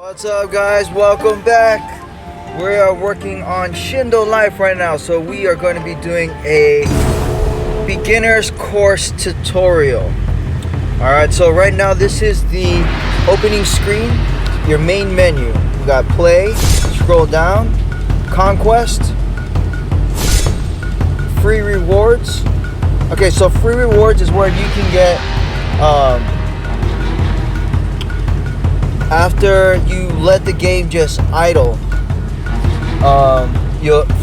What's up, guys? Welcome back. We are working on Shindo Life right now, so we are going to be doing a beginner's course tutorial. Alright, so right now this is the opening screen, your main menu. We got play, scroll down, conquest, free rewards. Okay, so free rewards is where you can get after you let the game just idle,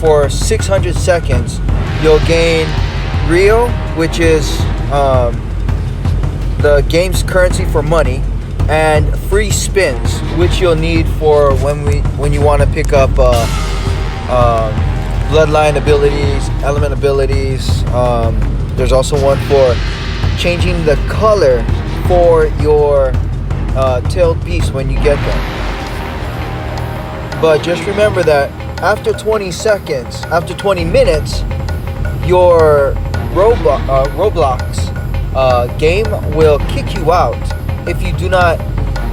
for 600 seconds, you'll gain Rio, which is the game's currency for money, and free spins, which you'll need for when you want to pick up bloodline abilities, element abilities. There's also one for changing the color for your tailed beast when you get them. But just remember that after 20 minutes, your Roblox game will kick you out if you do not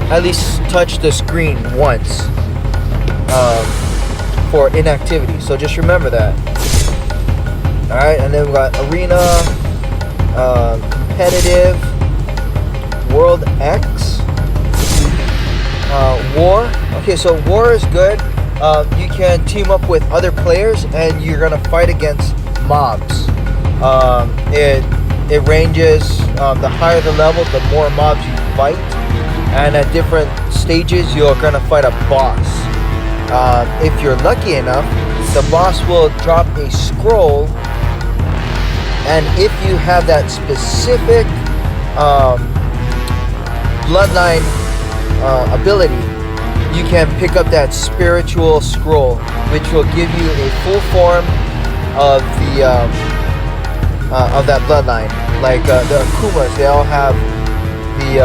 at least touch the screen once for inactivity. So just remember that. Alright, and then we got arena, competitive, world X, war. Okay, so war is good. You can team up with other players and you're gonna fight against mobs. It ranges, the higher the level, the more mobs you fight, and at different stages you're gonna fight a boss. If you're lucky enough, the boss will drop a scroll, and if you have that specific bloodline ability, you can pick up that spiritual scroll, which will give you a full form of that bloodline. Like the Akumas, they all have the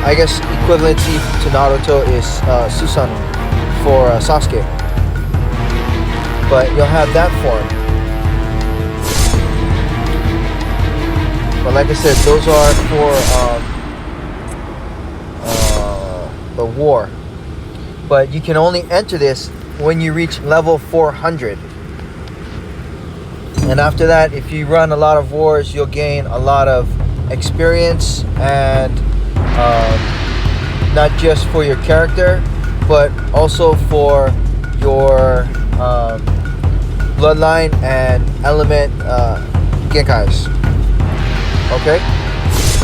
I guess equivalency to Naruto is Susanoo for Sasuke, but you'll have that form. But like I said, those are for the war. But you can only enter this when you reach level 400. And after that, if you run a lot of wars, you'll gain a lot of experience, and not just for your character, but also for your bloodline and element Genkais. Okay,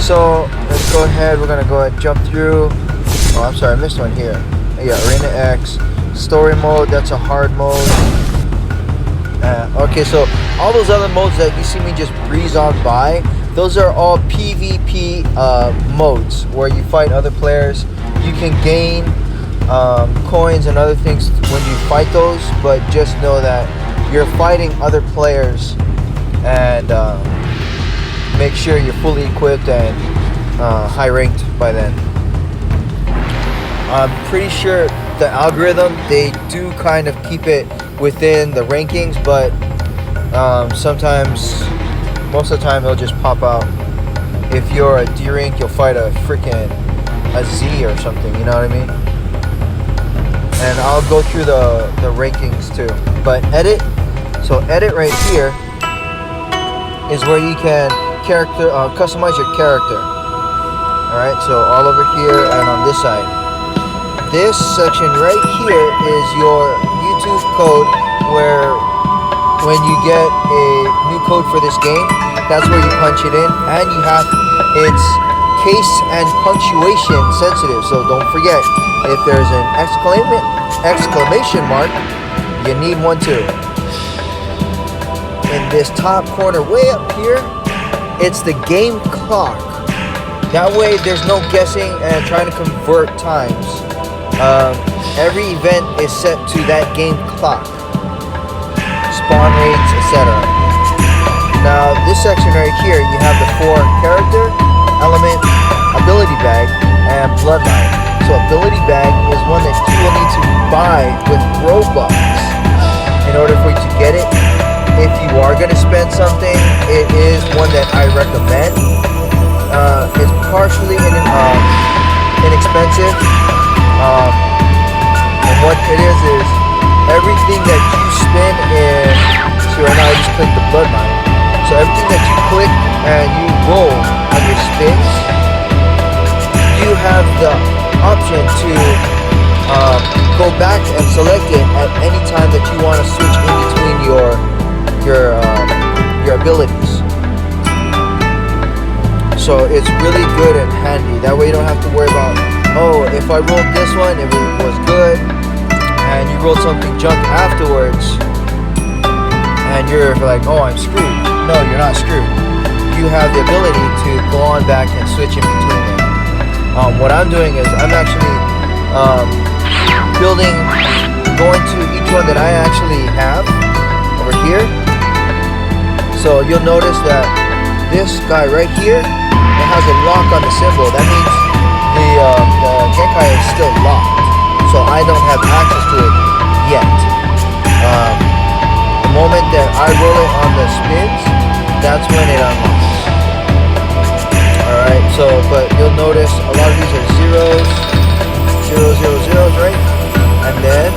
so let's go ahead. We're gonna go ahead and jump through. Oh, I'm sorry, I missed one here. Yeah, Arena X, story mode. That's a hard mode. Okay, so all those other modes that you see me just breeze on by, those are all PvP modes where you fight other players. You can gain coins and other things when you fight those, but just know that you're fighting other players, and make sure you're fully equipped and high ranked by then. I'm pretty sure the algorithm, they do kind of keep it within the rankings, but sometimes, most of the time, it'll just pop out. If you're a D rank, you'll fight a Z or something, you know what I mean? And I'll go through the rankings too. But edit right here is where you can customize your character. Alright, so all over here and on this side. This section right here is your YouTube code, where when you get a new code for this game, that's where you punch it in, and it's case and punctuation sensitive, so don't forget, if there's an exclamation mark, you need one too. In this top corner way up here, it's the game clock. That way there's no guessing and trying to convert times. Every event is set to that game clock, spawn rates, etc. Now this section right here, you have the 4 character, element, ability bag, and bloodline. So ability bag is one that you will need to buy with Robux in order for you to get it. If you are going to spend something, it is one that I recommend. It's partially inexpensive expensive. And what it is everything that you spend in. See, right now I just clicked the bloodline. So everything that you click and you roll on your spins, you have the option to go back and select it at any time that you want to switch in between your abilities. So it's really good and handy. That way you don't have to worry about, oh, if I rolled this one, if it was good, and you rolled something junk afterwards, and you're like, oh, I'm screwed. No, you're not screwed. You have the ability to go on back and switch in between them. What I'm doing is I'm actually going to each one that I actually have over here. So you'll notice that this guy right here, it has a lock on the symbol. That means the Genkai is still locked. So I don't have access to it yet. The moment that I roll it on the spins, that's when it unlocks. Alright, so, but you'll notice a lot of these are zeros, right? And then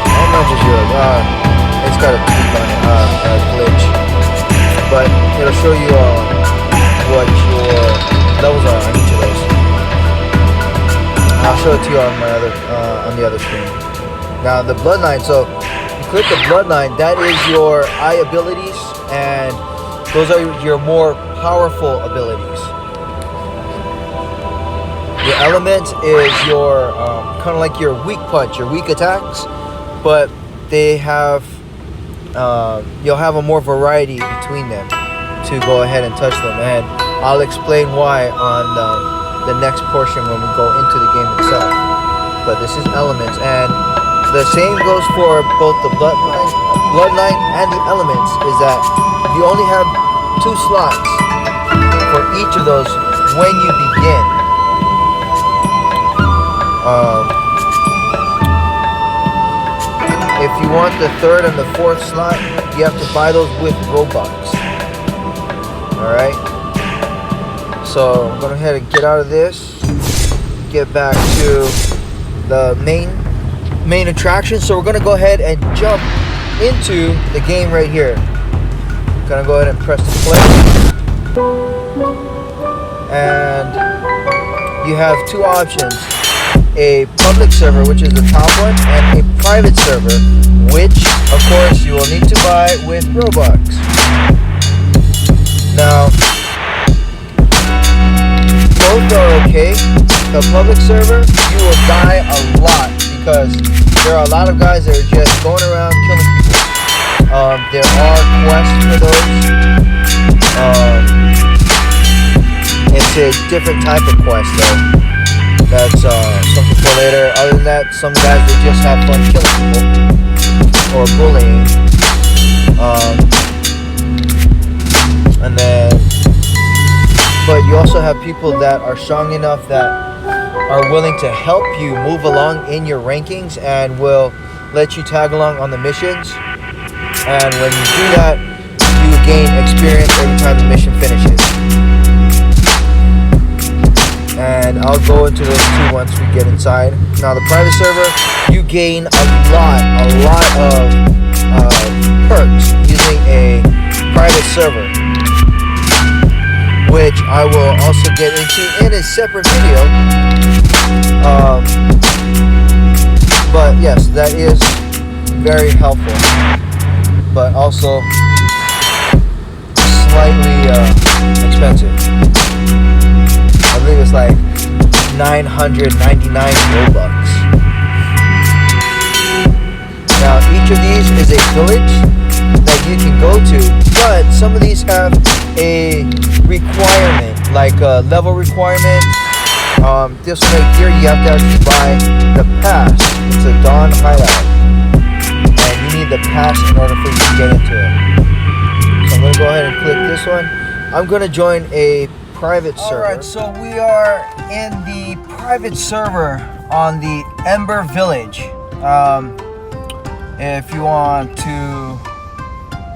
I'm not just zeros. It's got a tweak on it, a glitch. But it'll show you what your levels are on each of those. I'll show it to you on my other on the other screen. Now the bloodline, so you click the bloodline, that is your eye abilities, and those are your more powerful abilities. The element is your kind of like your weak punch, your weak attacks, but they have you'll have a more variety between them to go ahead and touch them, and I'll explain why on the next portion when we go into the game itself. But this is elements, and the same goes for both the bloodline and the elements, is that you only have 2 slots for each of those when you begin. If you want the 3rd and the 4th slot, you have to buy those with Robux. Alright? So I'm going to go ahead and get out of this. Get back to the main attraction. So we're going to go ahead and jump into the game right here. Gonna go ahead and press the play. And you have 2 options. A public server, which is the top one, and a private server, which of course you will need to buy with Robux. Now, both are okay. The public server, you will die a lot because there are a lot of guys that are just going around killing people. There are quests for those. It's a different type of quest though. That's something for later. Other than that, some guys they just have fun killing people or bullying. And then, but you also have people that are strong enough that are willing to help you move along in your rankings and will let you tag along on the missions. And when you do that, you gain experience every time the mission finishes. And I'll go into those 2 once we get inside. Now the private server, you gain a lot of perks using a private server, which I will also get into in a separate video. But yes, that is very helpful, but also slightly expensive. I believe it's like 999 Robux. Now each of these is a village that you can go to, but some of these have a requirement, like a level requirement. This one right here, you have to actually buy the pass. It's a Dawn highlight, and you need the pass in order for you to get into it. So I'm going to go ahead and click this one. I'm going to join a private server. Alright, so we are in the private server on the Ember Village. If you want to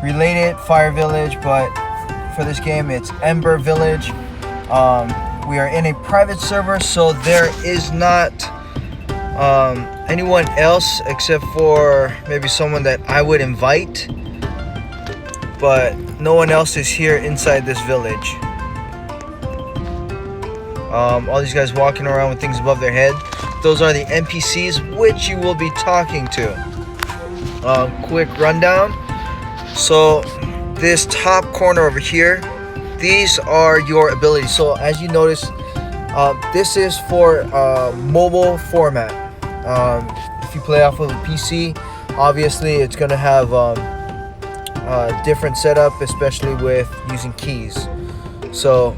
relate it, Fire Village, but for this game it's Ember Village. We are in a private server, so there is not anyone else except for maybe someone that I would invite, but no one else is here inside this village. All these guys walking around with things above their head, those are the NPCs which you will be talking to. Quick rundown. So this top corner over here, these are your abilities. So as you notice, this is for mobile format. If you play off of a PC, obviously it's gonna have a different setup, especially with using keys. So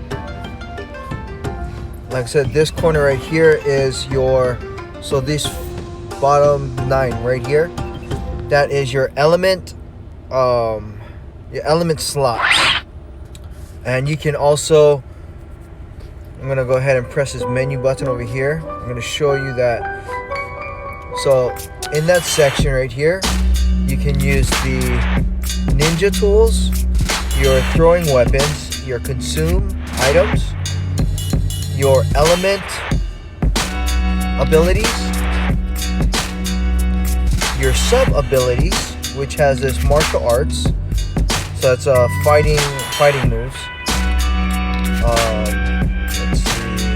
like I said, this corner right here is your, so this bottom 9 right here, that is your element slots. And you can also, I'm gonna go ahead and press this menu button over here. I'm gonna show you that. So in that section right here, you can use the ninja tools, your throwing weapons, your consume items, your element abilities, your sub abilities, which has this martial arts, so that's fighting moves. Let's see,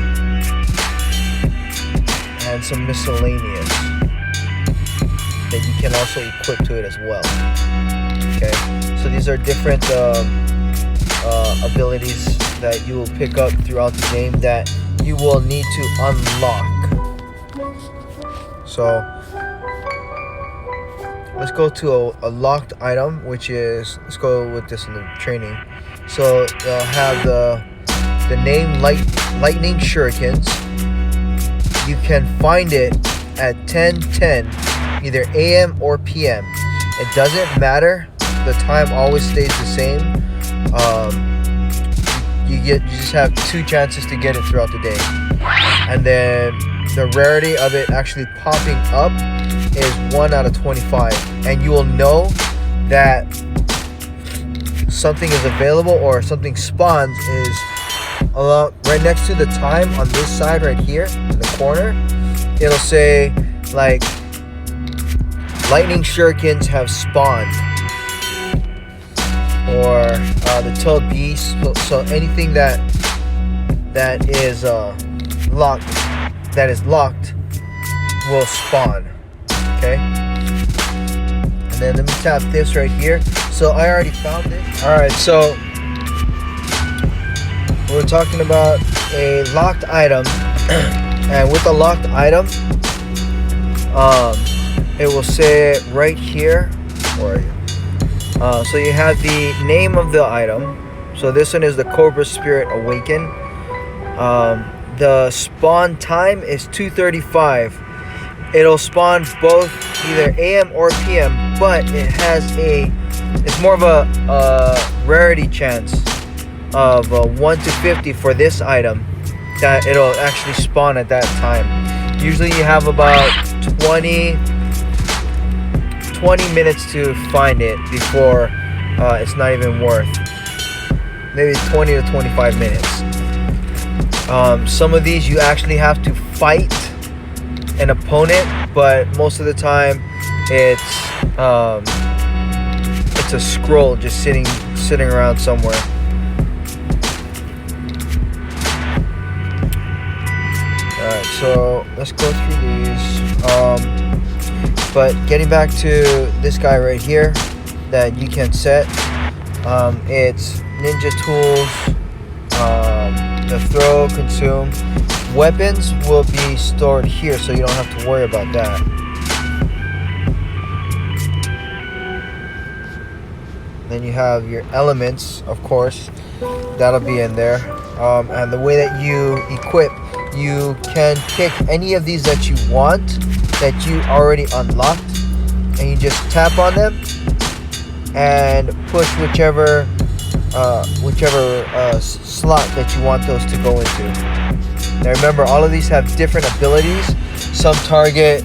and some miscellaneous that you can also equip to it as well. Okay, so these are different abilities that you will pick up throughout the game that you will need to unlock. So let's go to a locked item, which is, let's go with this in the training. So they'll have the name lightning shurikens. You can find it at 10:10, either AM or PM. It doesn't matter, the time always stays the same. You just have 2 chances to get it throughout the day, and then the rarity of it actually popping up is 1 out of 25, and you will know that something is available or something spawns is right next to the time on this side right here in the corner. It'll say like lightning shurikens have spawned, or the tailed beast. So anything that is locked will spawn. Okay, and then let me tap this right here. So I already found it. All right, so we're talking about a locked item, and with a locked item, it will say it right here. Where are you? So you have the name of the item. So this one is the Cobra Spirit Awaken. The spawn time is 2:35. It'll spawn both either AM or PM, but it's more of a rarity chance of 1 to 50 for this item that it'll actually spawn at that time. Usually you have about 20 minutes to find it before it's not even worth. Maybe 20 to 25 minutes. Some of these you actually have to fight an opponent, but most of the time it's a scroll just sitting around somewhere. Alright, so let's go through these. But getting back to this guy right here that you can set, it's ninja tools, the throw, consume. Weapons will be stored here, so you don't have to worry about that. Then you have your elements, of course, that'll be in there. And the way that you equip, you can pick any of these that you want, that you already unlocked, and you just tap on them and push whichever slot that you want those to go into. Now remember, all of these have different abilities. Some target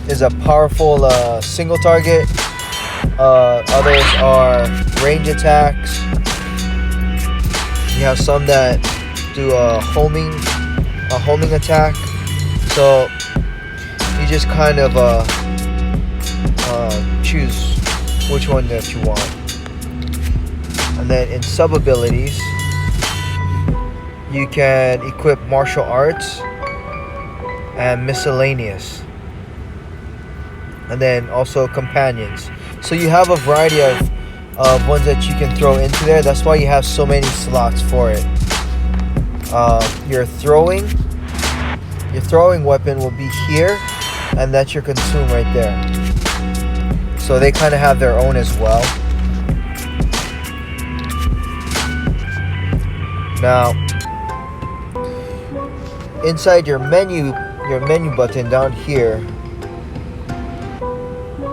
is a powerful single target. Others are range attacks. You have some that do a homing attack. So you just kind of choose which one that you want. And then in sub abilities, you can equip martial arts and miscellaneous, and then also companions. So you have a variety of ones that you can throw into there. That's why you have so many slots for it. Your throwing weapon will be here, and that's your consume right there. So they kind of have their own as well. Now, inside your menu button down here,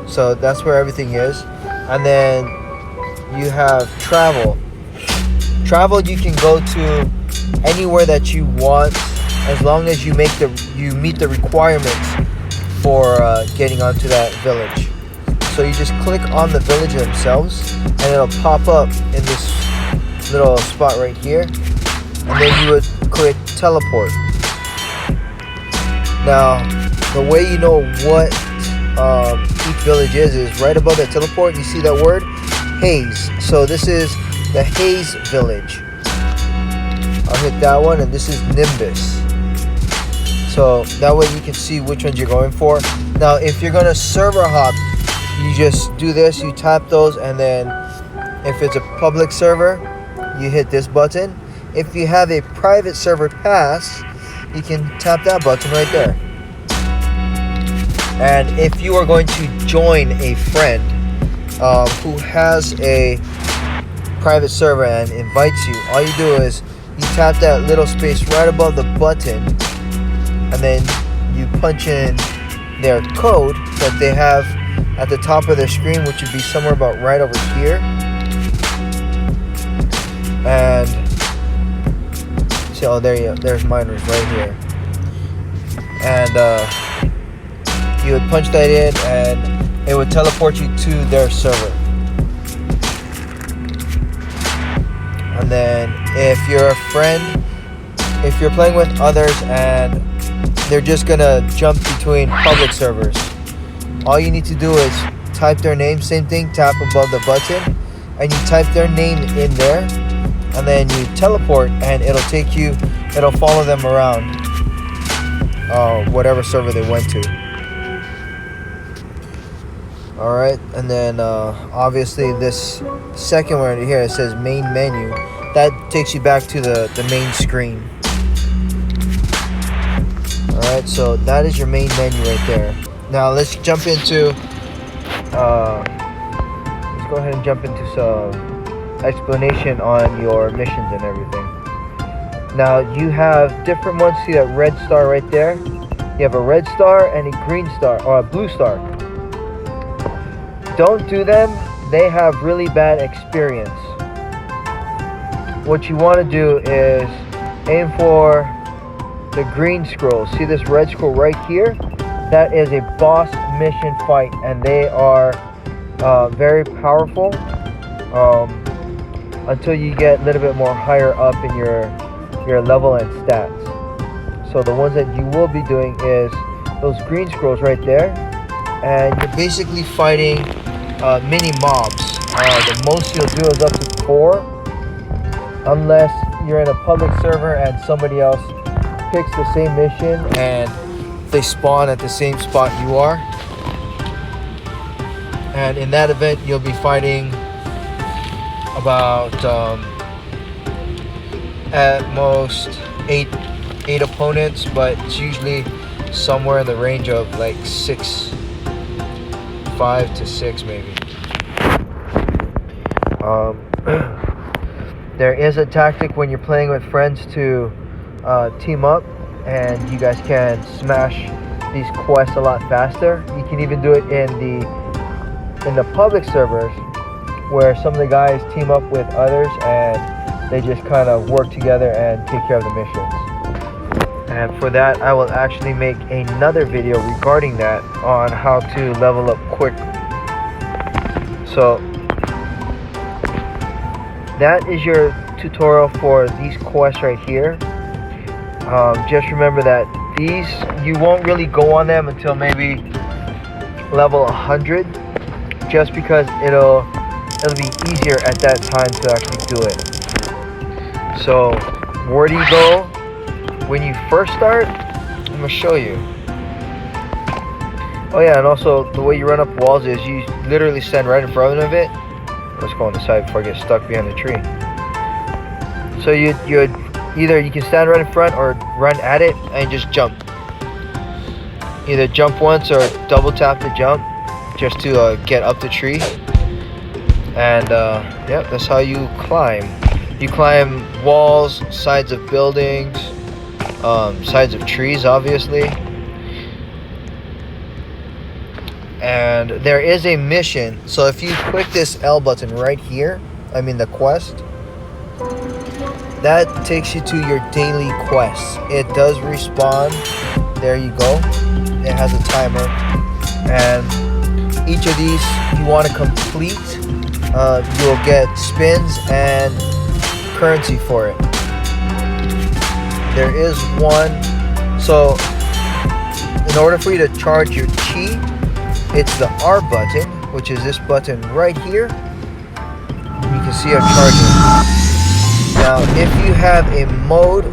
so that's where everything is. And then you have travel. Travel, you can go to anywhere that you want, as long as you meet the requirements for getting onto that village. So you just click on the village themselves, and it'll pop up in this little spot right here, and then you would click teleport. Now, the way you know what each village is right above the teleport. You see that word? Haze. So this is the Haze village. I'll hit that one, and this is Nimbus. So that way you can see which ones you're going for. Now, if you're going to server hop, you just do this, you tap those, and then if it's a public server, you hit this button. If you have a private server pass, you can tap that button right there. And if you are going to join a friend who has a private server and invites you, all you do is you tap that little space right above the button, and then you punch in their code that they have at the top of their screen, which would be somewhere about right over here. And see, oh, there's mine right here. And you would punch that in, and it would teleport you to their server. And then if you're a friend, if you're playing with others and they're just gonna jump between public servers, all you need to do is type their name, same thing, tap above the button, and you type their name in there, and then you teleport, and it'll follow them around whatever server they went to. Alright, and then obviously this second one right here, it says main menu. That takes you back to the main screen. Alright, so that is your main menu right there. Now let's jump into let's go ahead and jump into some explanation on your missions and everything. Now you have different ones. See that red star right there? You have a red star and a green star, or a blue star. Don't do them. They have really bad experience. What you want to do is aim for the green scroll. See this red scroll right here? That is a boss mission fight, and they are very powerful until you get a little bit more higher up in your level and stats. So the ones that you will be doing is those green scrolls right there, and you're basically fighting mini mobs. The most you'll do is up to 4, unless you're in a public server and somebody else picks the same mission and they spawn at the same spot you are. And in that event, you'll be fighting about at most 8 opponents, but it's usually somewhere in the range of like 5 to 6 maybe. There is a tactic when you're playing with friends to team up, and you guys can smash these quests a lot faster. You can even do it in the public servers, where some of the guys team up with others and they just kind of work together and take care of the missions. And for that, I will actually make another video regarding that on how to level up quick. So that is your tutorial for these quests right here. Just remember that these, you won't really go on them until maybe level 100, just because it'll be easier at that time to actually do it. So where do you go when you first start? I'm gonna show you. Oh yeah, and also the way you run up walls is you literally stand right in front of it. Let's go on the side before I get stuck behind the tree. So you either you can stand right in front or run at it and just jump. Either jump once or double tap to jump, just to get up the tree. And yeah, that's how you climb. You climb walls, sides of buildings, sides of trees, obviously. And there is a mission. So if you click this L button right here, I mean the quest, that takes you to your daily quests. It does respawn. There you go. It has a timer, and each of these you want to complete. You'll get spins and currency for it. There is one. So in order for you to charge your chi, it's the R button, which is this button right here. You can see I'm charging. Now, if you have a mode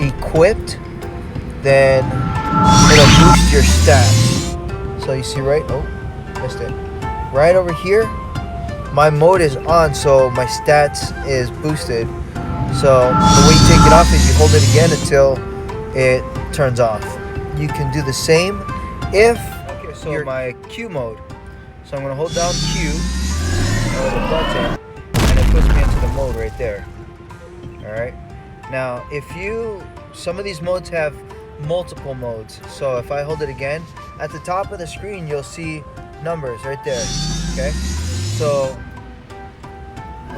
equipped, then it'll boost your stats. So you see right, oh, missed it. Right over here, my mode is on, so my stats is boosted. So the way you take it off is you hold it again until it turns off. You can do the same if so my Q mode. So I'm gonna hold down Q or the button, and it puts me into the mode right there. Alright. Now some of these modes have multiple modes. So if I hold it again, at the top of the screen you'll see numbers right there. Okay? So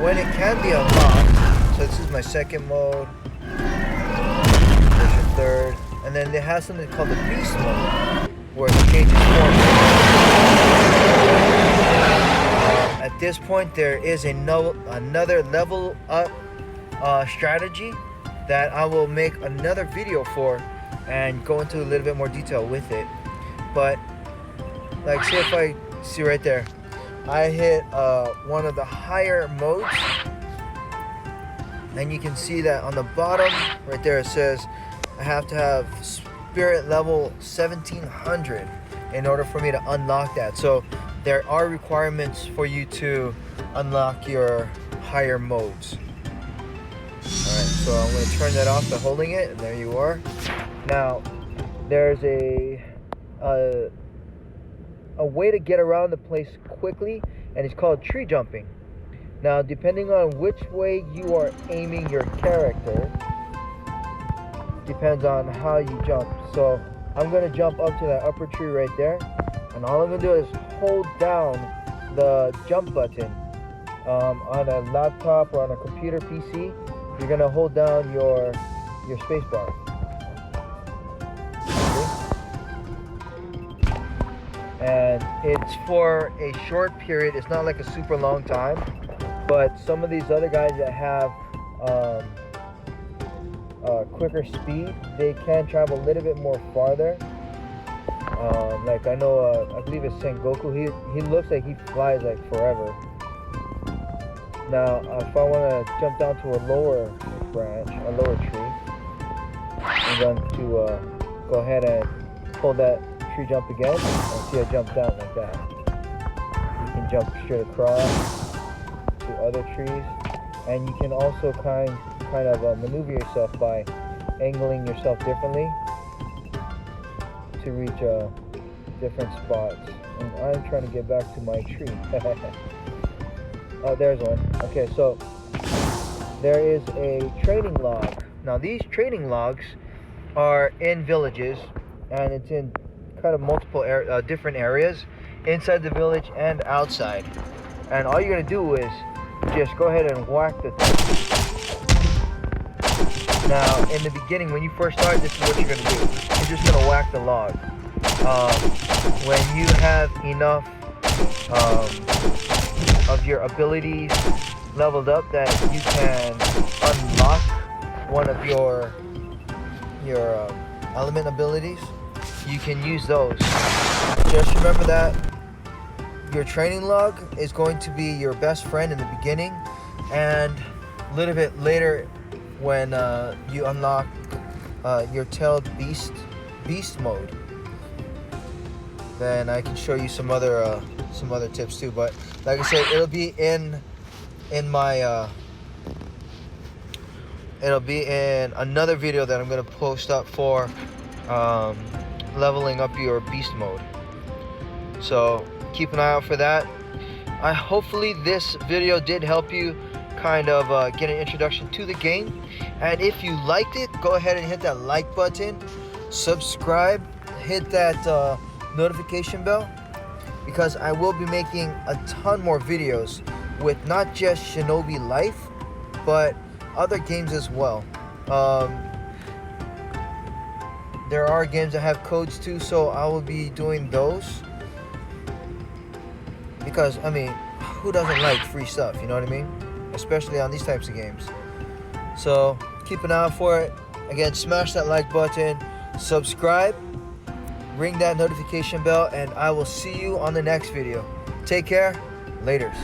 when it can be unlocked, so this is my second mode, there's your third, and then it has something called the beast mode, where it changes form. At this point, there is another level up strategy that I will make another video for and go into a little bit more detail with it. But like, say if I see right there, I hit one of the higher modes, and you can see that on the bottom right there it says I have to have spirit level 1700 in order for me to unlock that. So there are requirements for you to unlock your higher modes. Alright, so I'm going to turn that off by holding it, and there you are. Now there's a way to get around the place quickly, and it's called tree jumping. Now depending on which way you are aiming your character depends on how you jump. So I'm going to jump up to that upper tree right there, and all I'm going to do is hold down the jump button. On a laptop or on a computer PC, you're going to hold down your space bar. And it's for a short period. It's not like a super long time, but some of these other guys that have quicker speed, they can travel a little bit more farther. Like I know, I believe it's Sengoku. He looks like he flies like forever. Now, if I want to jump down to a lower branch, a lower tree, I'm going to go ahead and pull that tree jump again, and see I jump down like that. You can jump straight across to other trees, and you can also kind of maneuver yourself by angling yourself differently to reach different spots. And I'm trying to get back to my tree. Oh, there's one. Okay, so there is a training log. Now these training logs are in villages, and it's in kind of multiple different areas inside the village and outside. And all you're gonna do is just go ahead and whack the thing. Now, in the beginning, when you first start, this is what you're gonna do. You're just gonna whack the log. When you have enough of your abilities leveled up that you can unlock one of your element abilities, you can use those. Just remember that your training log is going to be your best friend in the beginning, and a little bit later when you unlock your tailed beast mode, then I can show you some other tips too. But like I said, it'll be in my it'll be in another video that I'm gonna post up for leveling up your beast mode. So keep an eye out for that. Hopefully this video did help you kind of get an introduction to the game, and if you liked it, go ahead and hit that like button, subscribe, hit that notification bell, because I will be making a ton more videos with not just Shinobi Life but other games as well. There are games that have codes too, so I will be doing those, because I mean, who doesn't like free stuff, you know what I mean? Especially on these types of games. So keep an eye out for it. Again, smash that like button, subscribe, ring that notification bell, and I will see you on the next video. Take care. Laters.